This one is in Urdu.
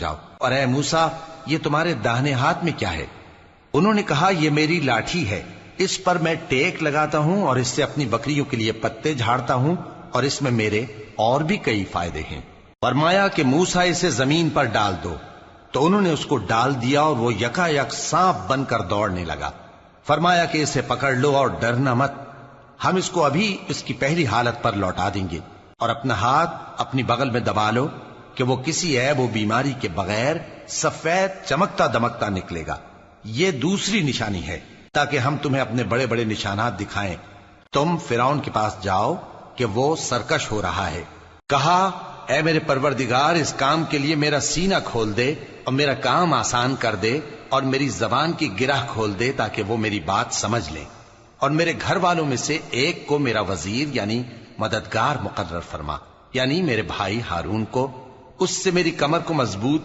جاؤ۔ اور اے موسیٰ، یہ تمہارے داہنے ہاتھ میں کیا ہے؟ انہوں نے کہا، یہ میری لاٹھی ہے، اس پر میں ٹیک لگاتا ہوں اور اس سے اپنی بکریوں کے لیے پتے جھاڑتا ہوں، اور اس میں میرے اور بھی کئی فائدے ہیں۔ فرمایا کہ موسیٰ اسے زمین پر ڈال دو، تو انہوں نے اس کو ڈال دیا اور وہ یکا یک سانپ بن کر دوڑنے لگا۔ فرمایا کہ اسے پکڑ لو اور ڈرنا مت، ہم اس کو ابھی اس کی پہلی حالت پر لوٹا دیں گے، اور اپنا ہاتھ اپنی بغل میں دبا لو کہ وہ کسی عیب و بیماری کے بغیر سفید چمکتا دمکتا نکلے گا۔ یہ دوسری نشانی ہے تاکہ ہم تمہیں اپنے بڑے بڑے نشانات دکھائیں۔ تم فرعون کے پاس جاؤ کہ وہ سرکش ہو رہا ہے۔ کہا، اے میرے پروردگار، اس کام کے لیے میرا سینہ کھول دے اور میرا کام آسان کر دے، اور میری زبان کی گرہ کھول دے تاکہ وہ میری بات سمجھ لیں، اور میرے گھر والوں میں سے ایک کو میرا وزیر یعنی مددگار مقرر فرما، یعنی میرے بھائی ہارون کو، اس سے میری کمر کو مضبوط